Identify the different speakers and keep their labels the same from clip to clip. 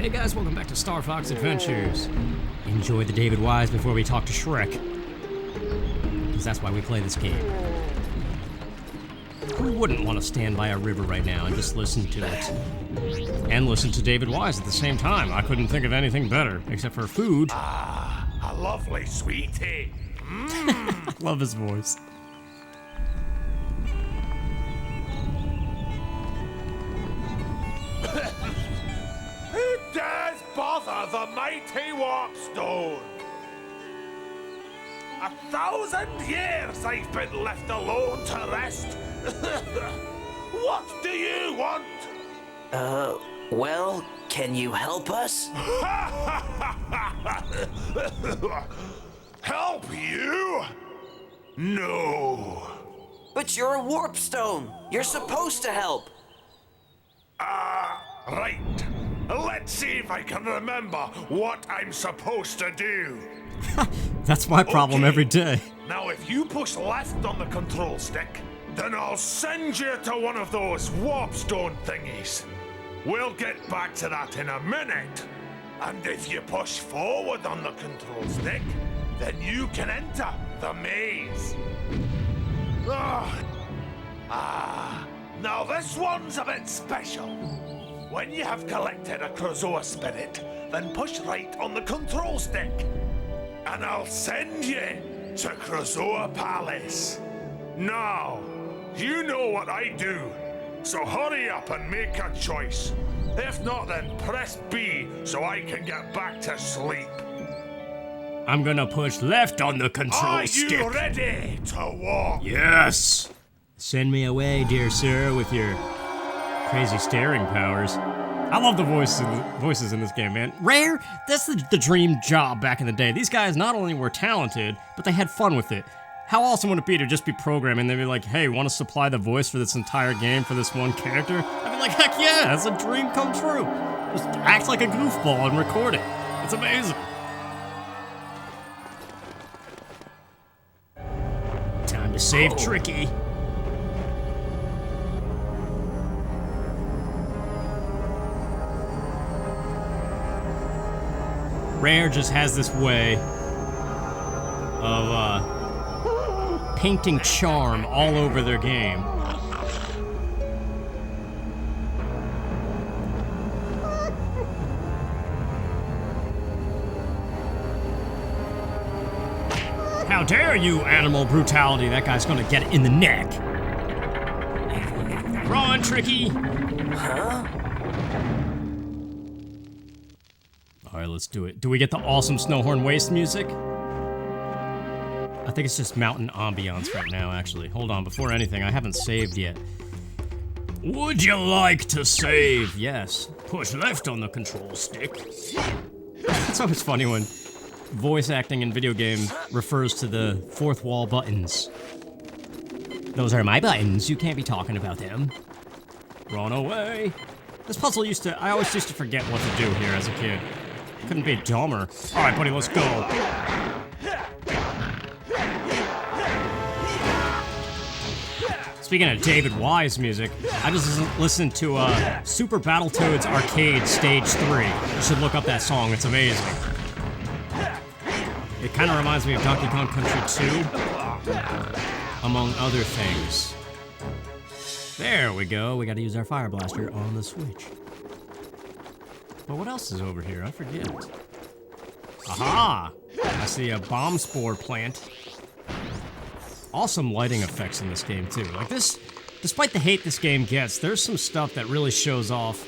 Speaker 1: Hey guys, welcome back to Star Fox Adventures. Enjoy the David Wise before we talk to Shrek. Because that's why we play this game. Who wouldn't want to stand by a river right now and just listen to it? And listen to David Wise at the same time. I couldn't think of anything better, except for food.
Speaker 2: Ah, a lovely sweetie.
Speaker 1: I love his voice.
Speaker 2: Who dares bother the mighty Warpstone? 1,000 years I've been left alone to rest. What do you want?
Speaker 3: Well, can you help us?
Speaker 2: Help you? No.
Speaker 3: But you're a Warpstone. You're supposed to help.
Speaker 2: Right. Let's see if I can remember what I'm supposed to do.
Speaker 1: That's my problem
Speaker 2: Okay.
Speaker 1: every day.
Speaker 2: Now, if you push left on the control stick, then I'll send you to one of those Warpstone thingies. We'll get back to that in a minute. And if you push forward on the control stick, then you can enter the maze. Now this one's a bit special. When you have collected a Krazoa spirit, then push right on the control stick. And I'll send you to Krazoa Palace. Now, you know what I do, so hurry up and make a choice. If not, then press B so I can get back to sleep.
Speaker 1: I'm gonna push left on the control stick.
Speaker 2: Are you ready to walk?
Speaker 1: Yes! Send me away, dear sir, with your crazy staring powers. I love the voices in this game, man. Rare, that's the dream job back in the day. These guys not only were talented, but they had fun with it. How awesome would it be to just be programming? They'd be like, hey, want to supply the voice for this entire game for this one character? I'd be like, heck yeah, that's a dream come true. Just act like a goofball and record it. It's amazing. Time to save Tricky. Rare just has this way of painting charm all over their game. How dare you, animal brutality! That guy's gonna get it in the neck. Run, Tricky!
Speaker 3: Huh?
Speaker 1: Alright, let's do it. Do we get the awesome Snowhorn Wastes music? I think it's just mountain ambiance right now, actually. Hold on, before anything, I haven't saved yet. Would you like to save? Yes. Push left on the control stick. It's always funny when voice acting in video games refers to the fourth wall buttons. Those are my buttons, you can't be talking about them. Run away. This puzzle I always used to forget what to do here as a kid. Couldn't be dumber. Alright, buddy, let's go. Speaking of David Wise music, I just listened to Super Battletoads Arcade Stage 3. You should look up that song, it's amazing. It kind of reminds me of Donkey Kong Country 2, among other things. There we go, we gotta use our Fire Blaster on the Switch. But what else is over here? I forget. Aha! I see a bomb spore plant. Awesome lighting effects in this game, too. Like this, despite the hate this game gets, there's some stuff that really shows off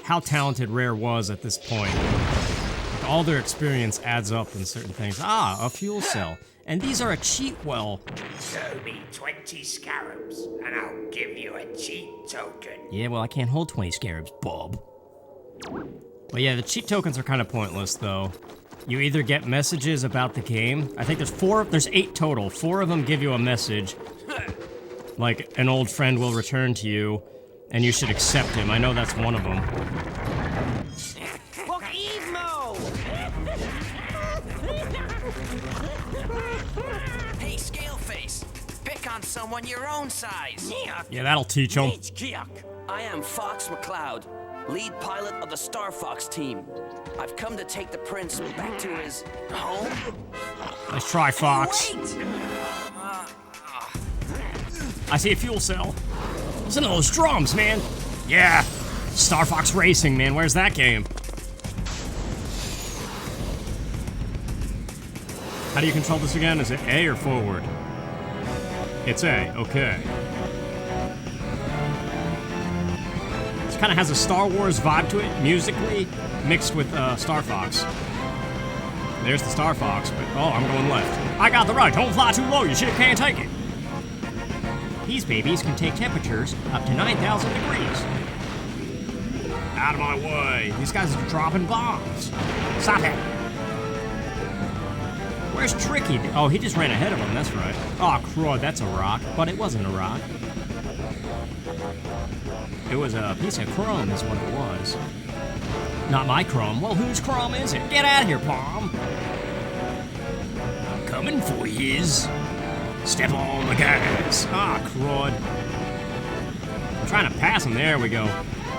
Speaker 1: how talented Rare was at this point. Like all their experience adds up in certain things. Ah, a fuel cell. And these are a cheat well.
Speaker 4: Show me 20 scarabs, and I'll give you a cheat token.
Speaker 1: Yeah, well, I can't hold 20 scarabs, Bob. Well, yeah, the cheat tokens are kind of pointless, though. You either get messages about the game. I think there's 8 total. 4 of them give you a message. Like, an old friend will return to you, and you should accept him. I know that's one of them.
Speaker 3: Look, Emo! Hey, Scaleface, pick on someone your own size.
Speaker 1: Yeah, that'll teach them.
Speaker 3: I am Fox McCloud. lead pilot of the Star Fox team. I've come to take the prince back to his home.
Speaker 1: Nice try, Fox.
Speaker 3: Wait!
Speaker 1: I see a fuel cell. Listen to those drums, man. Yeah. Star Fox Racing, man. Where's that game? How do you control this again? Is it A or forward? It's A. Okay. This kind of has a Star Wars vibe to it, musically, mixed with Star Fox. There's the Star Fox, but oh, I'm going left. I got the right. Don't fly too low. Your ship can't take it. These babies can take temperatures up to 9,000 degrees. Out of my way. These guys are dropping bombs. Stop it. Where's Tricky? Oh, he just ran ahead of him. That's right. Oh, crud. That's a rock. But it wasn't a rock. It was a piece of chrome is what it was. Not my chrome. Well, whose chrome is it? Get out of here, Palm. I'm coming for yous. Step on the gas. Ah, crud. I'm trying to pass him. There we go.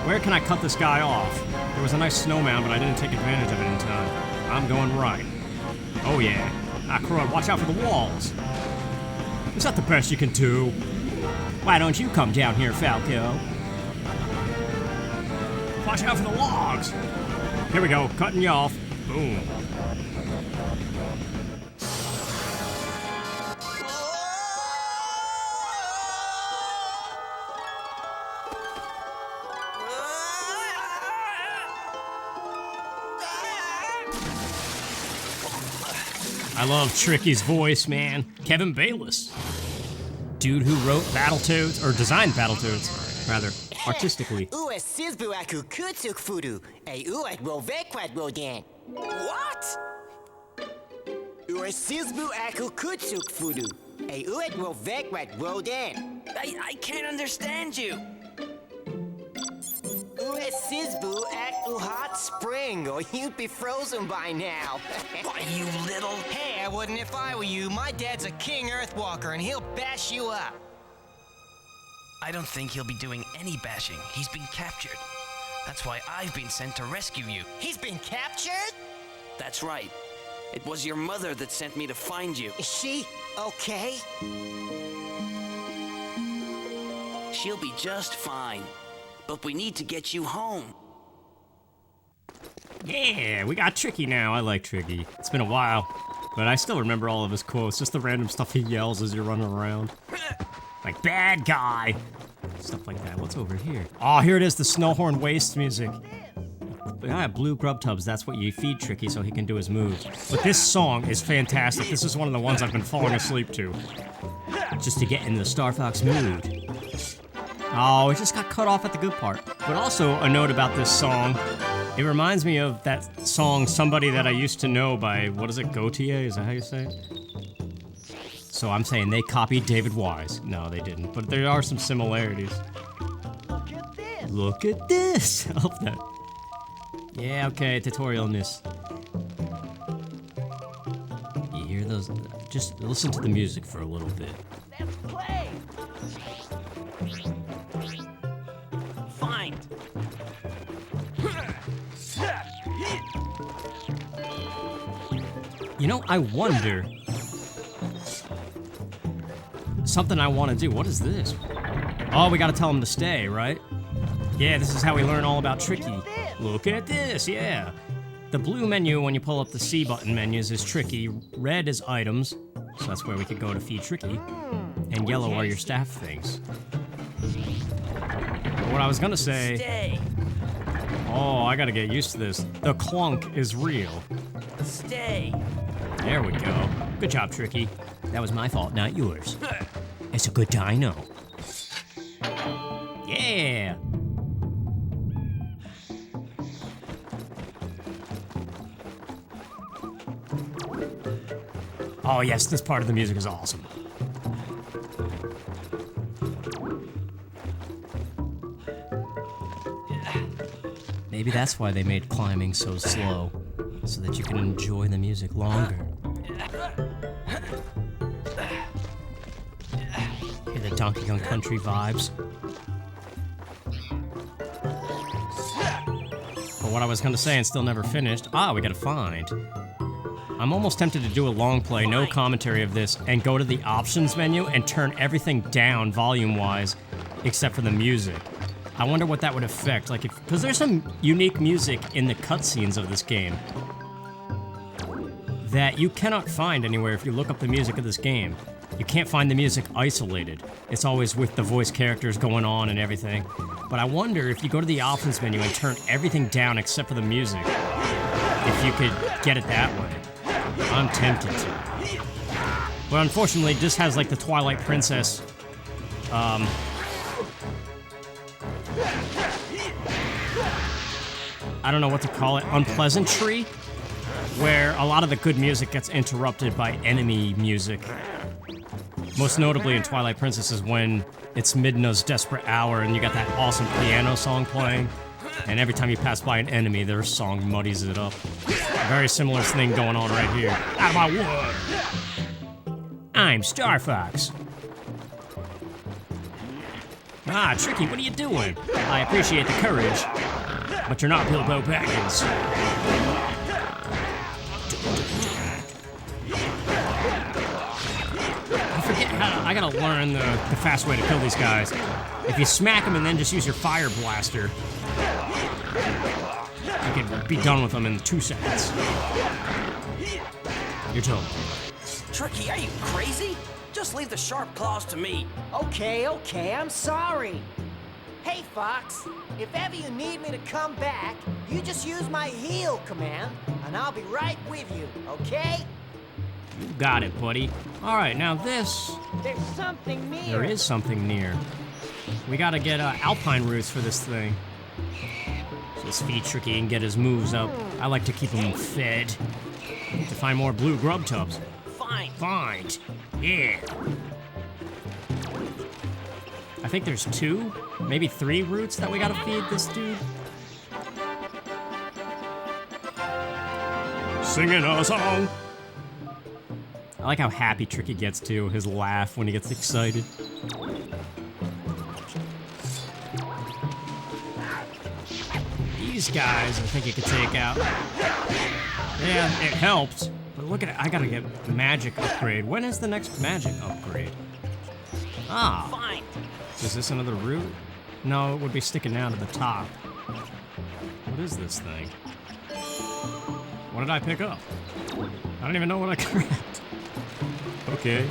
Speaker 1: Where can I cut this guy off? There was a nice snowman, but I didn't take advantage of it in time. I'm going right. Oh, yeah. Ah, crud. Watch out for the walls. Is that the best you can do? Why don't you come down here, Falco? Watch out for the logs. Here we go. Cutting you off. Boom. I love Tricky's voice, man. Kevin Bayless. Dude who wrote Battletoads, or designed Battletoads, rather, artistically.
Speaker 5: What?
Speaker 3: I can't understand you.
Speaker 5: Sizbu at hot spring, or you'd be frozen by now.
Speaker 3: Why, you little...
Speaker 5: Hey, I wouldn't if I were you. My dad's a King Earthwalker, and he'll bash you up.
Speaker 6: I don't think he'll be doing any bashing. He's been captured. That's why I've been sent to rescue you.
Speaker 5: He's been captured?
Speaker 3: That's right. It was your mother that sent me to find you.
Speaker 5: Is she okay?
Speaker 3: She'll be just fine. But we need to get you home.
Speaker 1: Yeah, we got Tricky now. I like Tricky. It's been a while, but I still remember all of his quotes, just the random stuff he yells as you're running around. Like, bad guy. Stuff like that. What's over here? Oh, here it is, the Snowhorn Wastes music. Yeah, blue grub tubs, that's what you feed Tricky so he can do his moves. But this song is fantastic. This is one of the ones I've been falling asleep to. Just to get in the Star Fox mood. Oh, it just got cut off at the good part. But also, a note about this song. It reminds me of that song, Somebody That I Used to Know by, what is it, Gautier? Is that how you say it? So I'm saying they copied David Wise. No, they didn't. But there are some similarities.
Speaker 5: Look at this.
Speaker 1: Look at this! I love that. Yeah, okay, tutorial in this. You hear those? Just listen to the music for a little bit.
Speaker 5: Let's play.
Speaker 3: Find.
Speaker 1: You know, I wonder... Something I want to do. What is this? Oh, we gotta tell him to stay, right? Yeah, this is how we learn all about Tricky. Look at this, yeah. The blue menu when you pull up the C button menus is Tricky. Red is items, so that's where we could go to feed Tricky. And yellow are your staff things. But what I was gonna say...
Speaker 3: Stay.
Speaker 1: Oh, I gotta get used to this. The clunk is real.
Speaker 3: Stay.
Speaker 1: There we go. Good job, Tricky. That was my fault, not yours. It's a good dino. Yeah! Oh yes, this part of the music is awesome. Maybe that's why they made climbing so slow, so that you can enjoy the music longer. Hear the Donkey Kong Country vibes. what I was gonna say and still never finished. Ah, we gotta find. I'm almost tempted to do a long play, no commentary of this, and go to the options menu and turn everything down volume-wise, except for the music. I wonder what that would affect, like, because there's some unique music in the cutscenes of this game that you cannot find anywhere if you look up the music of this game. You can't find the music isolated. It's always with the voice characters going on and everything. But I wonder if you go to the options menu and turn everything down except for the music, if you could get it that way. I'm tempted to. But unfortunately, this has like the Twilight Princess, I don't know what to call it, unpleasantry, where a lot of the good music gets interrupted by enemy music. Most notably in Twilight Princess is when it's Midna's desperate hour and you got that awesome piano song playing, and every time you pass by an enemy, their song muddies it up. A very similar thing going on right here. Out of my wood! I'm Star Fox. Ah, Tricky, what are you doing? I appreciate the courage, but you're not Bilbo Baggins. I gotta learn the fast way to kill these guys. If you smack them and then just use your fire blaster, you can be done with them in 2 seconds. You're told.
Speaker 3: Tricky, are you crazy? Just leave the sharp claws to me.
Speaker 5: Okay, I'm sorry. Hey, Fox, if ever you need me to come back, you just use my heal command, and I'll be right with you, okay?
Speaker 1: You got it, buddy. All right, now this...
Speaker 5: There's something near.
Speaker 1: There is something near. We gotta get alpine roots for this thing. So let's feed Tricky and get his moves up. I like to keep him fed. Need to find more blue grub tubs. Find. Yeah. I think there's 2, maybe 3 roots that we gotta feed this dude. Singing a song. I like how happy Tricky gets too, his laugh when he gets excited. These guys I think you could take out. Yeah, it helped. But look at it, I gotta get the magic upgrade. When is the next magic upgrade? Ah.
Speaker 3: Fine.
Speaker 1: Is this another root? No, it would be sticking down to the top. What is this thing? What did I pick up? I don't even know what I grabbed. Okay.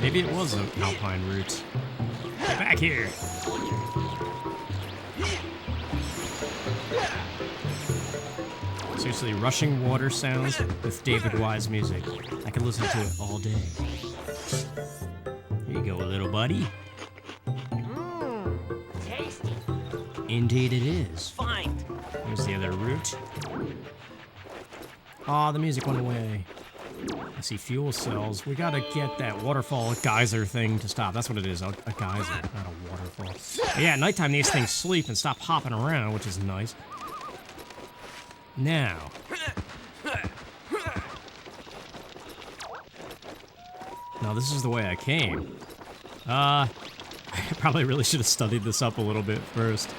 Speaker 1: Maybe it was an alpine root. Get back here. Seriously, rushing water sounds with David Wise music. I could listen to it all day. Here you go, little buddy.
Speaker 5: Tasty.
Speaker 1: Indeed it is.
Speaker 3: Fine.
Speaker 1: Here's the other root. Aw, the music went away. I see fuel cells. We gotta get that waterfall geyser thing to stop. That's what it is, a geyser, not a waterfall. But yeah, at nighttime these things sleep and stop hopping around, which is nice. Now. Now this is the way I came. I probably really should have studied this up a little bit first.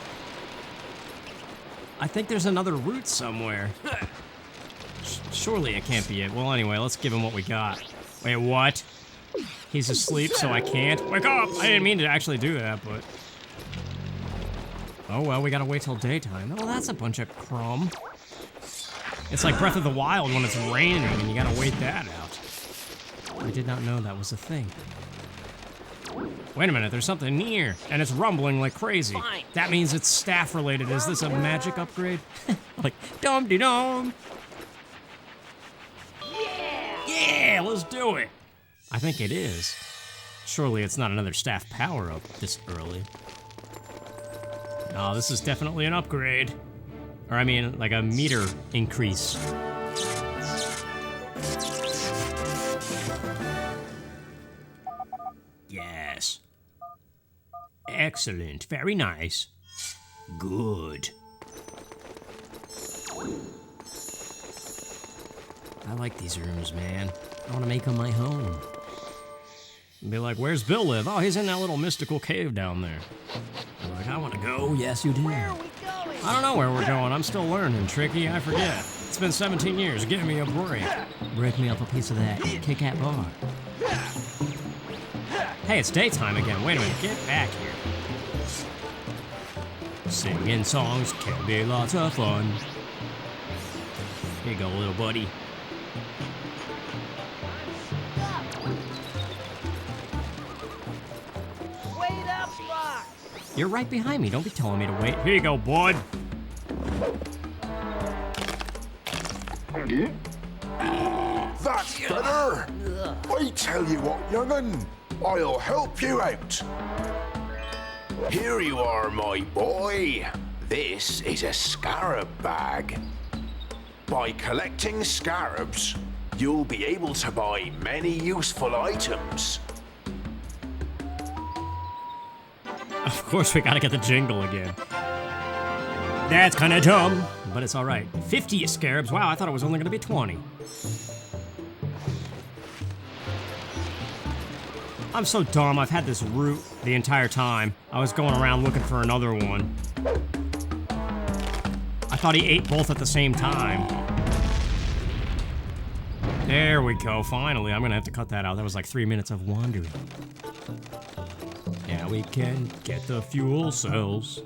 Speaker 1: I think there's another route somewhere. Surely it can't be it. Well, anyway, let's give him what we got. Wait, what? He's asleep, so I can't? Wake up! I didn't mean to actually do that, but... Oh, well, we gotta wait till daytime. Oh, that's a bunch of crumb. It's like Breath of the Wild when it's raining and you gotta wait that out. I did not know that was a thing. Wait a minute, there's something near, and it's rumbling like crazy.
Speaker 3: Fine.
Speaker 1: That means it's staff-related. Is this a magic upgrade? Like, dum-de-dum! Yeah, let's do it! I think it is. Surely it's not another staff power-up this early. No, this is definitely an upgrade. Or I mean, like a meter increase. Yes. Excellent. Very nice. Good. I like these rooms, man. I want to make them my home. And be like, where's Bill live? Oh, he's in that little mystical cave down there. I'm like, I want to go. Yes, you do.
Speaker 5: Where are we going?
Speaker 1: I don't know where we're going. I'm still learning, Tricky. I forget. It's been 17 years. Give me a break. Break me up a piece of that Kit Kat bar. Hey, it's daytime again. Wait a minute. Get back here. Singing songs can be lots of fun. Here you go, little buddy.
Speaker 5: Wait up, Fox!
Speaker 1: You're right behind me. Don't be telling me to wait. Here you go, bud.
Speaker 2: That's better. I tell you what, young'un, I'll help you out. Here you are, my boy. This is a scarab bag. By collecting scarabs, you'll be able to buy many useful items.
Speaker 1: Of course, we gotta get the jingle again. That's kinda dumb, but it's alright. 50 scarabs. Wow, I thought it was only gonna be 20. I'm so dumb. I've had this route the entire time. I was going around looking for another one. I thought he ate both at the same time. There we go, finally. I'm gonna have to cut that out. That was like 3 minutes of wandering. Now we can get the fuel cells.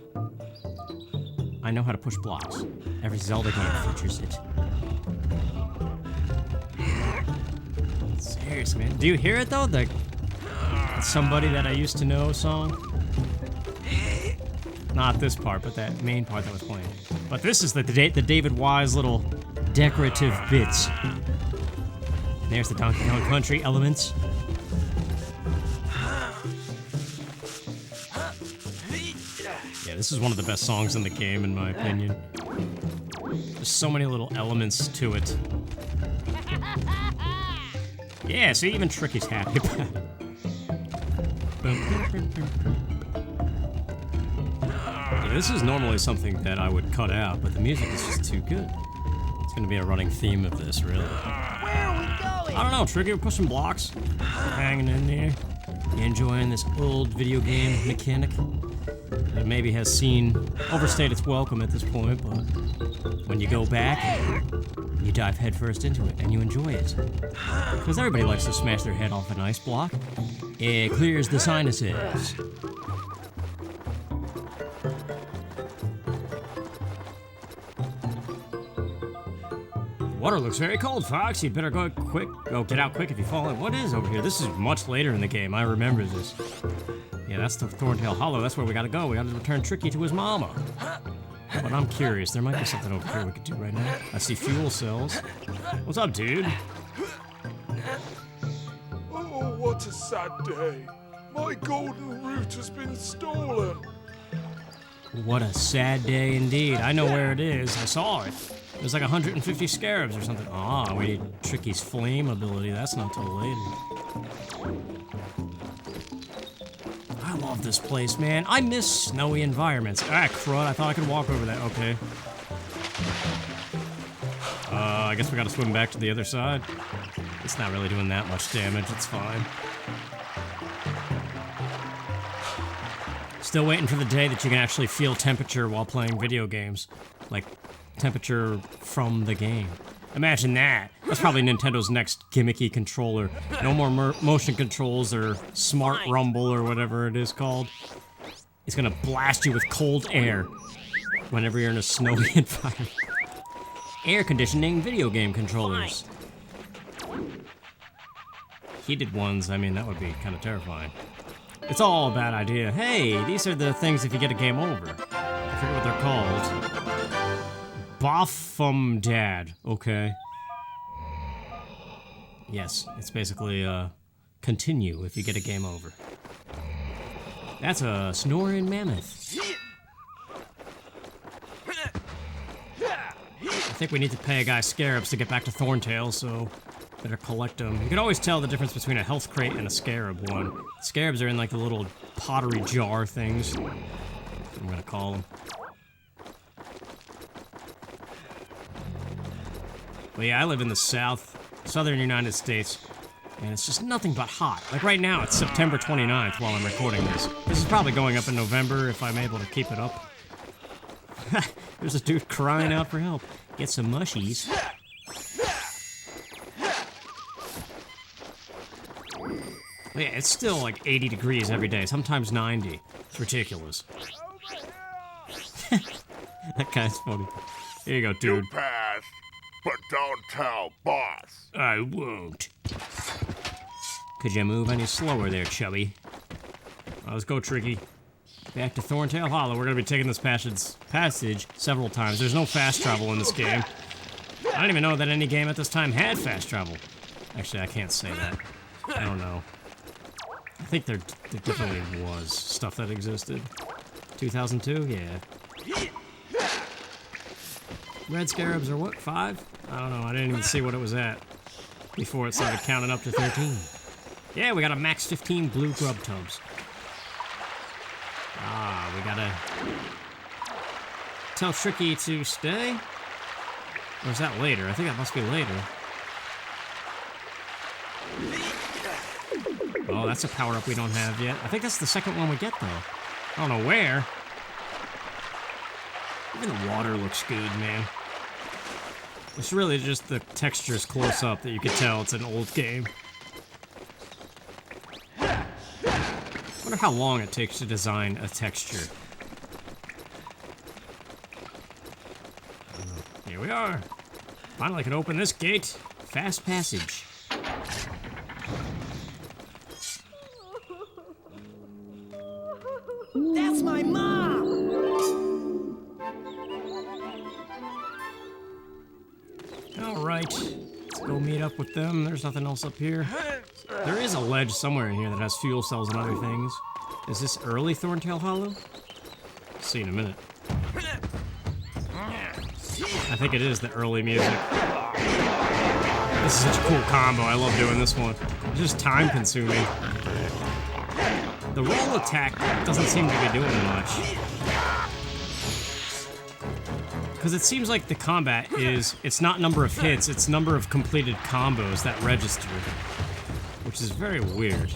Speaker 1: I know how to push blocks. Every Zelda game features it. Seriously, man. Do you hear it though? The Somebody That I Used to Know song? Not this part, but that main part that was playing. But this is the David Wise little decorative bits. There's the Donkey Kong Country elements. Yeah, this is one of the best songs in the game, in my opinion. There's so many little elements to it. Yeah, see, even Tricky's happy about it. Yeah, this is normally something that I would cut out, but the music is just too good. It's gonna be a running theme of this, really.
Speaker 5: Where are we going?
Speaker 1: I don't know, Tricky, we're pushing blocks, hanging in there, enjoying this old video game mechanic that maybe has overstayed its welcome at this point, but when you go back, you dive headfirst into it and you enjoy it. Because everybody likes to smash their head off an ice block. It clears the sinuses. Water looks very cold, Fox. You'd better go quick. Go get out quick if you fall in. What is over here? This is much later in the game. I remember this. Yeah, that's the Thorntail Hollow. That's where we gotta go. We gotta return Tricky to his mama. But I'm curious. There might be something over here we could do right now. I see fuel cells. What's up, dude?
Speaker 2: Oh, what a sad day. My golden root has been stolen.
Speaker 1: What a sad day indeed. I know where it is. I saw it. There's like 150 scarabs or something. Ah, we need Tricky's flame ability. That's not till later. I love this place, man. I miss snowy environments. Ah, crud. I thought I could walk over that. Okay. I guess we gotta swim back to the other side. It's not really doing that much damage. It's fine. Still waiting for the day that you can actually feel temperature while playing video games. Like, temperature from the game. Imagine that. That's probably Nintendo's next gimmicky controller. No more motion controls or smart rumble or whatever it is called. It's gonna blast you with cold air whenever you're in a snowy environment. Air conditioning video game controllers. Heated ones, I mean, that would be kind of terrifying. It's all a bad idea. Hey, these are the things if you get a game over. I forget what they're called. Dad. Okay. Yes, it's basically, continue if you get a game over. That's a snoring mammoth. I think we need to pay a guy scarabs to get back to Thorntail, so better collect them. You can always tell the difference between a health crate and a scarab one. Scarabs are in like the little pottery jar things. I'm gonna call them. But yeah, I live in the southern United States, and it's just nothing but hot. Like right now, it's September 29th while I'm recording this. This is probably going up in November if I'm able to keep it up. There's a dude crying out for help. Get some mushies. Yeah, it's still like 80 degrees every day, sometimes 90. It's ridiculous. That guy's funny. Here you go, dude.
Speaker 2: You pass, but don't tell boss.
Speaker 1: I won't. Could you move any slower there, chubby? Let's go, Tricky. Back to Thorntail Hollow. We're gonna be taking this passage several times. There's no fast travel in this game. I didn't even know that any game at this time had fast travel. Actually, I can't say that. I don't know. I think there definitely was stuff that existed. 2002? Yeah. Red scarabs are what, 5? I don't know, I didn't even see what it was at before it started counting up to 13. Yeah, we got a max 15 blue grub tubs. Ah, we gotta tell Tricky to stay? Or is that later? I think that must be later. Oh, that's a power-up we don't have yet. I think that's the second one we get, though. I don't know where. Even the water looks good, man. It's really just the textures close up that you can tell it's an old game. I wonder how long it takes to design a texture. Here we are. Finally, I can open this gate. Fast passage.
Speaker 5: That's my mom!
Speaker 1: Alright, let's go meet up with them. There's nothing else up here. There is a ledge somewhere in here that has fuel cells and other things. Is this early Thorntail Hollow? See in a minute. I think it is the early music. This is such a cool combo. I love doing this one. It's just time consuming. The roll attack doesn't seem to be doing much. Because it seems like the combat is, it's not number of hits, it's number of completed combos that register. Which is very weird.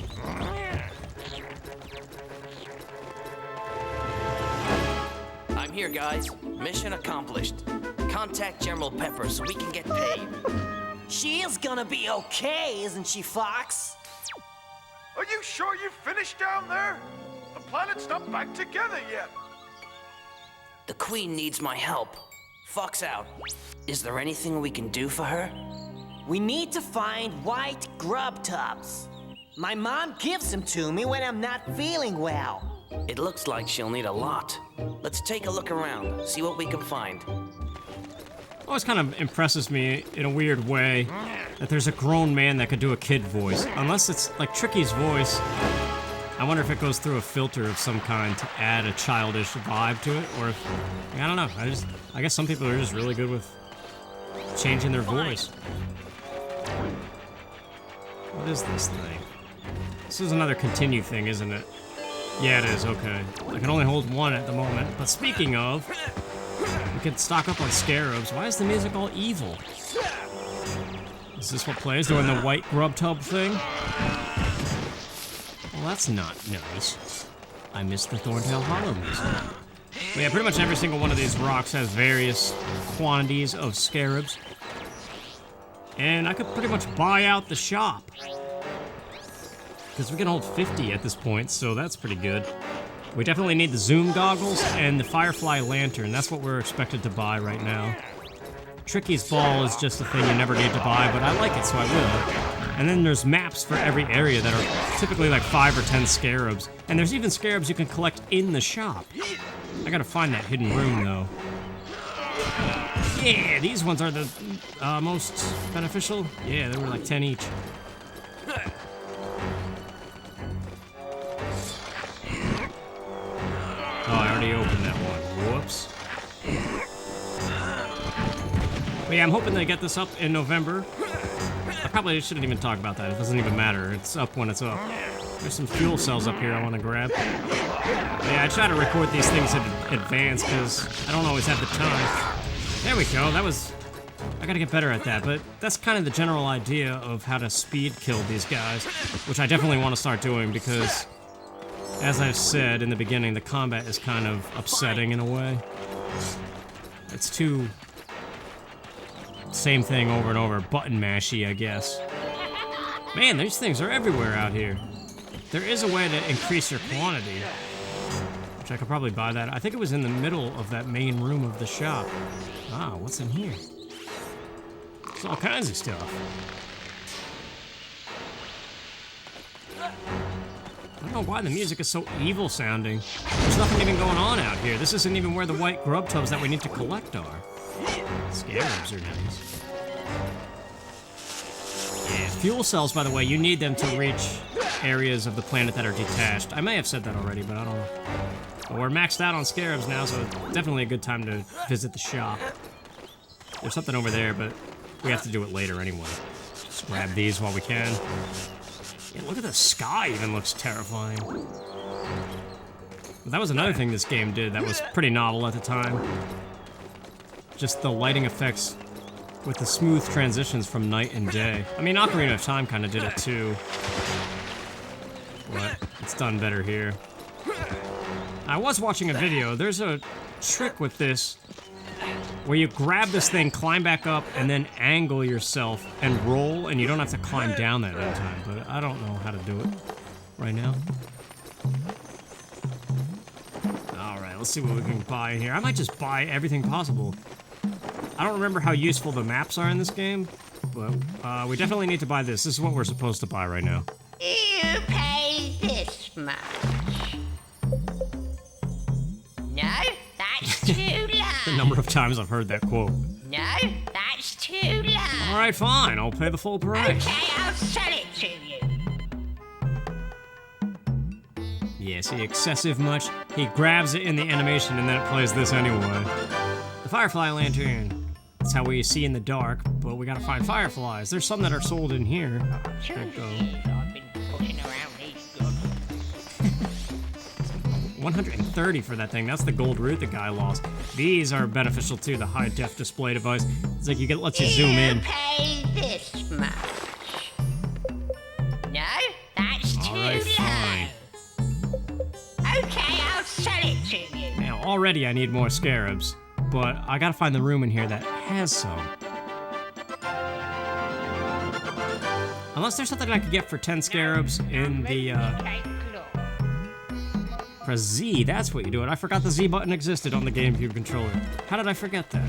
Speaker 3: I'm here, guys. Mission accomplished. Contact General Pepper so we can get paid.
Speaker 5: She is gonna be okay, isn't she, Fox?
Speaker 2: Are you sure you finished down there? The planet's not back together yet.
Speaker 3: The Queen needs my help. Fox out. Is there anything we can do for her?
Speaker 5: We need to find white grub tubs. My mom gives them to me when I'm not feeling well.
Speaker 3: It looks like she'll need a lot. Let's take a look around, see what we can find.
Speaker 1: Always kind of impresses me in a weird way that there's a grown man that could do a kid voice. Unless it's like Tricky's voice. I wonder if it goes through a filter of some kind to add a childish vibe to it, or if, I don't know. I guess some people are just really good with changing their voice. What is this thing? This is another continue thing, isn't it? Yeah, it is, okay. I can only hold one at the moment. But speaking of, we can stock up on scarabs. Why is the music all evil? Is this what plays? Doing the white grub tub thing? Well, that's not nice. I missed the Thorntail Hollow music. Yeah, pretty much every single one of these rocks has various quantities of scarabs. And I could pretty much buy out the shop. Because we can hold 50 at this point, so that's pretty good. We definitely need the zoom goggles and the firefly lantern. That's what we're expected to buy right now. Tricky's ball is just a thing you never need to buy, but I like it, so I will. And then there's maps for every area that are typically like 5 or 10 scarabs. And there's even scarabs you can collect in the shop. I gotta find that hidden room, though. Yeah, these ones are the most beneficial. Yeah, they were like 10 each. Oh, I already opened that one. Whoops. But yeah, I'm hoping they get this up in November. I probably shouldn't even talk about that. It doesn't even matter. It's up when it's up. There's some fuel cells up here I want to grab. Yeah, I try to record these things in advance because I don't always have the time. There we go. That was... I gotta get better at that, but that's kind of the general idea of how to speed kill these guys, which I definitely want to start doing because, as I've said in the beginning, the combat is kind of upsetting in a way. It's too... same thing over and over. Button mashy, I guess. Man, these things are everywhere out here. There is a way to increase your quantity. Which I could probably buy that. I think it was in the middle of that main room of the shop. Ah, what's in here? There's all kinds of stuff. I don't know why the music is so evil sounding. There's nothing even going on out here. This isn't even where the white grub tubs that we need to collect are. Scarabs are nice. Yeah, fuel cells, by the way, you need them to reach areas of the planet that are detached. I may have said that already, but I don't know. But we're maxed out on scarabs now, so definitely a good time to visit the shop. There's something over there, but we have to do it later anyway. Just grab these while we can. Yeah, look at the sky, even looks terrifying. That was another thing this game did that was pretty novel at the time. Just the lighting effects with the smooth transitions from night and day. I mean, Ocarina of Time kind of did it too. But it's done better here. I was watching a video. There's a trick with this where you grab this thing, climb back up, and then angle yourself and roll, and you don't have to climb down that every time. But I don't know how to do it right now. Alright, let's see what we can buy in here. I might just buy everything possible. I don't remember how useful the maps are in this game, but we definitely need to buy this. This is what we're supposed to buy right now.
Speaker 7: You pay this much. No, that's too low.
Speaker 1: The number of times I've heard that quote.
Speaker 7: No, that's too low.
Speaker 1: Alright, fine. I'll pay the full price.
Speaker 7: Okay, I'll sell it to you.
Speaker 1: Yeah, see, excessive much. He grabs it in the animation and then it plays this anyway. The Firefly Lantern. That's how we see in the dark, but we gotta find fireflies. There's some that are sold in here. There you go.
Speaker 7: I've been pushing around these goods.
Speaker 1: 130 for that thing. That's the gold root the guy lost. These are beneficial too, the high-def display device. It's like lets you zoom in.
Speaker 7: You pay this much. No, that's too
Speaker 1: Alright,
Speaker 7: low.
Speaker 1: fine.
Speaker 7: Okay, I'll sell it to you.
Speaker 1: Now, already I need more scarabs, but I gotta find the room in here that has some. Unless there's something I could get for 10 scarabs in the, press Z, that's what you do it. I forgot the Z button existed on the GameCube controller. How did I forget that?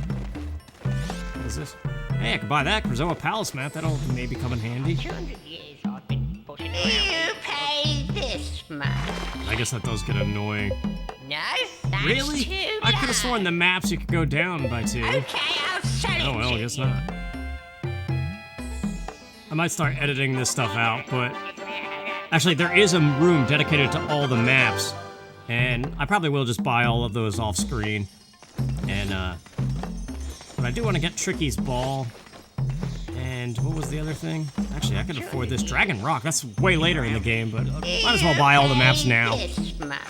Speaker 1: What is this? Hey, I could buy that Krazoa Palace map. That'll maybe come in handy.
Speaker 7: 200 years I've been pushing around. You pay this much.
Speaker 1: I guess that does get annoying.
Speaker 7: No, that's
Speaker 1: Really?
Speaker 7: too low.
Speaker 1: I could have sworn the maps you could go down by 2.
Speaker 7: Okay, I'll sell it
Speaker 1: Oh well, I
Speaker 7: to
Speaker 1: guess
Speaker 7: you.
Speaker 1: not. I might start editing this stuff out, but actually there is a room dedicated to all the maps, and I probably will just buy all of those off screen. And but I do want to get Tricky's ball. And what was the other thing? Actually, I could afford this Dragon Rock. That's way later in the game, but might as well buy all the maps now.
Speaker 7: This much.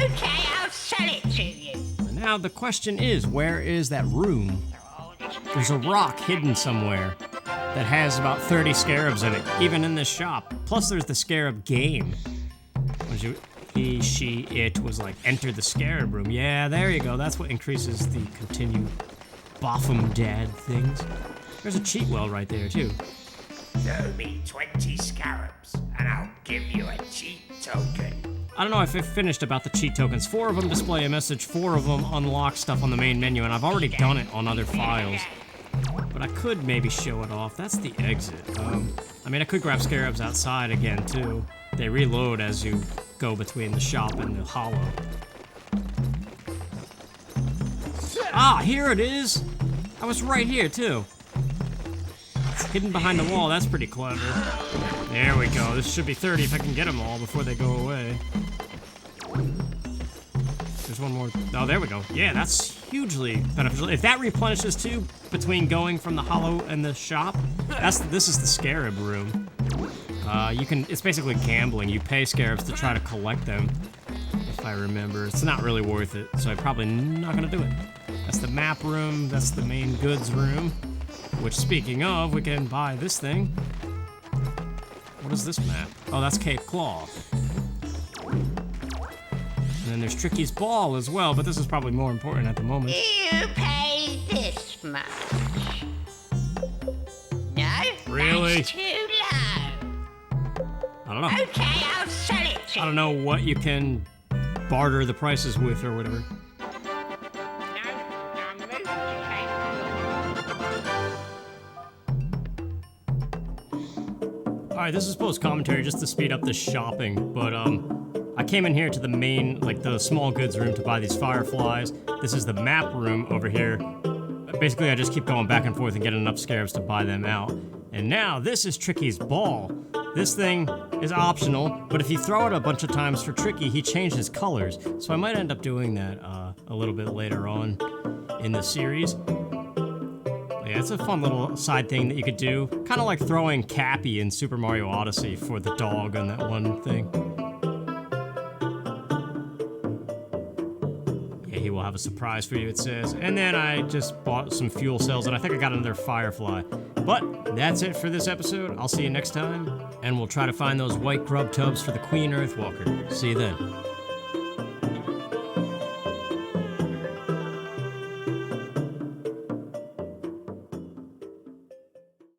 Speaker 7: Okay, I'll sell it to you.
Speaker 1: And now the question is, where is that room? There's a rock hidden somewhere that has about 30 scarabs in it, even in this shop. Plus there's the scarab game. It was like, enter the scarab room. Yeah, there you go. That's what increases the continue Boffum Dad things. There's a cheat well right there, too.
Speaker 4: Throw me 20 scarabs, and I'll give you a cheat token.
Speaker 1: I don't know if I finished about the cheat tokens. 4 of them display a message, 4 of them unlock stuff on the main menu, and I've already done it on other files. But I could maybe show it off. That's the exit. I mean, I could grab scarabs outside again, too. They reload as you go between the shop and the hollow. Ah, here it is! I was right here, too. It's hidden behind the wall. That's pretty clever. There we go. This should be 30 if I can get them all before they go away. There's one more. Oh, there we go. Yeah, that's hugely beneficial. If that replenishes too between going from the hollow and the shop, this is the scarab room. It's basically gambling. You pay scarabs to try to collect them, if I remember. It's not really worth it, so I'm probably not gonna do it. That's the map room. That's the main goods room. Which, speaking of, we can buy this thing. What is this map? Oh, that's Cape Claw. And then there's Tricky's ball as well, but this is probably more important at the moment.
Speaker 7: You pay this much. No?
Speaker 1: Really?
Speaker 7: That's too low.
Speaker 1: I don't know.
Speaker 7: Okay, I'll sell it to
Speaker 1: I don't know what you can barter the prices with or whatever. Alright, this is post commentary just to speed up the shopping, but I came in here to the main, like the small goods room to buy these fireflies. This is the map room over here. Basically, I just keep going back and forth and getting enough scarabs to buy them out. And now, this is Tricky's ball. This thing is optional, but if you throw it a bunch of times for Tricky, he changes colors. So I might end up doing that a little bit later on in the series. Yeah, it's a fun little side thing that you could do. Kind of like throwing Cappy in Super Mario Odyssey for the dog on that one thing. Yeah, he will have a surprise for you, it says. And then I just bought some fuel cells, and I think I got another firefly. But that's it for this episode. I'll see you next time, and we'll try to find those white grub tubs for the Queen Earthwalker. See you then.